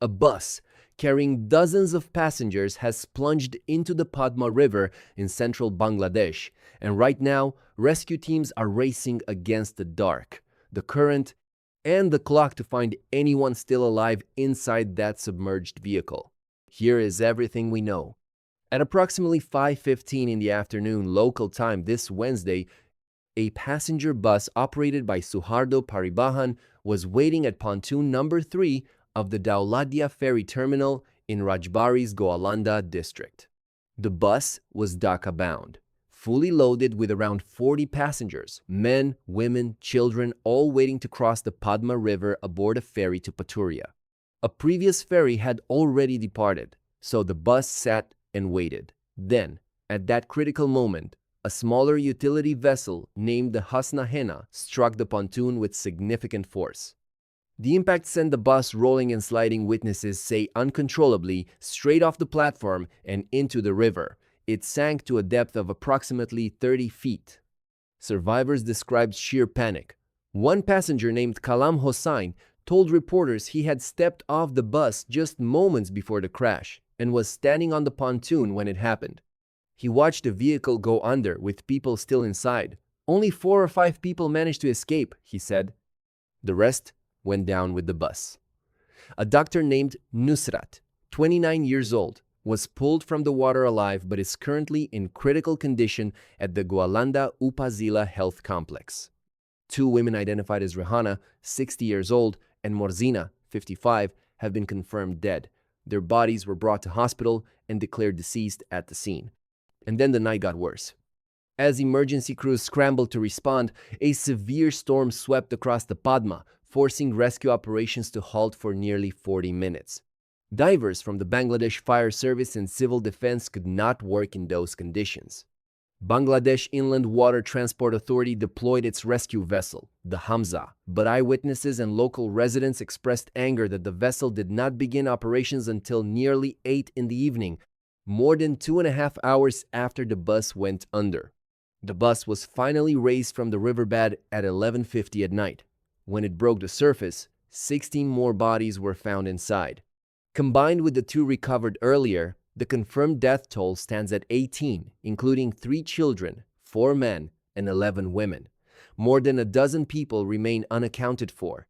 A bus carrying dozens of passengers has plunged into the Padma River in central Bangladesh, and right now, rescue teams are racing against the dark, the current, and the clock to find anyone still alive inside that submerged vehicle. Here is everything we know. At approximately 5:15 in the afternoon local time this Wednesday, a passenger bus operated by Suharto Paribahan was waiting at pontoon number 3 of the Daulatdia Ferry Terminal in Rajbari's Daulatdia district. The bus was Dhaka bound, fully loaded with around 40 passengers, men, women, children, all waiting to cross the Padma River aboard a ferry to Paturia. A previous ferry had already departed, so the bus sat and waited. Then, at that critical moment, a smaller utility vessel named the Hasna Hena struck the pontoon with significant force. The impact sent the bus rolling and sliding, witnesses say, uncontrollably straight off the platform and into the river. It sank to a depth of approximately 30 feet. Survivors described sheer panic. One passenger named Kalam Hossain told reporters he had stepped off the bus just moments before the crash and was standing on the pontoon when it happened. He watched the vehicle go under with people still inside. Only 4 or 5 people managed to escape, he said. The rest went down with the bus. A doctor named Nusrat, 29 years old, was pulled from the water alive but is currently in critical condition at the Gualanda Upazila Health Complex. 2 women identified as Rehana, 60 years old, and Morzina, 55, have been confirmed dead. Their bodies were brought to hospital and declared deceased at the scene. And then the night got worse. As emergency crews scrambled to respond, a severe storm swept across the Padma, forcing rescue operations to halt for nearly 40 minutes. Divers from the Bangladesh Fire Service and Civil Defense could not work in those conditions. Bangladesh Inland Water Transport Authority deployed its rescue vessel, the Hamza, but eyewitnesses and local residents expressed anger that the vessel did not begin operations until nearly 8 in the evening, more than 2.5 hours after the bus went under. The bus was finally raised from the riverbed at 11:50 at night. When it broke the surface, 16 more bodies were found inside. Combined with the 2 recovered earlier, the confirmed death toll stands at 18, including 3 children, 4 men, and 11 women. More than a dozen people remain unaccounted for.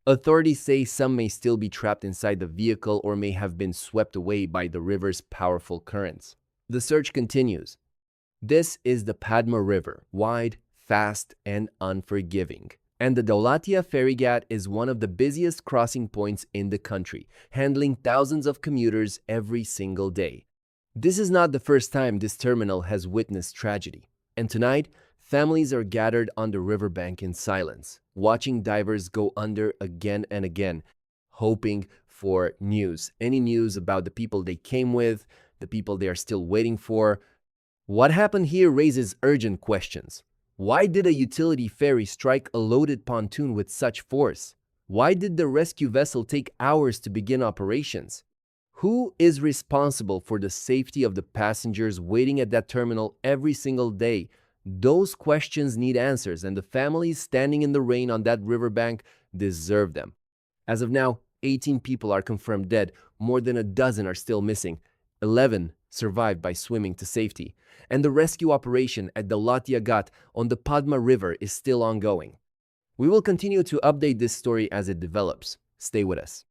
Authorities say some may still be trapped inside the vehicle or may have been swept away by the river's powerful currents. The search continues. This is the Padma River, wide, fast, and unforgiving. And the Daulatdia Ferry Ghat is one of the busiest crossing points in the country, handling thousands of commuters every single day. This is not the first time this terminal has witnessed tragedy. And tonight, families are gathered on the riverbank in silence, watching divers go under again and again, hoping for news. Any news about the people they came with, the people they are still waiting for. What happened here raises urgent questions. Why did a utility ferry strike a loaded pontoon with such force? Why did the rescue vessel take hours to begin operations? Who is responsible for the safety of the passengers waiting at that terminal every single day? Those questions need answers, and the families standing in the rain on that riverbank deserve them. As of now, 18 people are confirmed dead. More than a dozen are still missing. 11 survived by swimming to safety, and the rescue operation at Daulatdia Ghat on the Padma River is still ongoing. We will continue to update this story as it develops. Stay with us.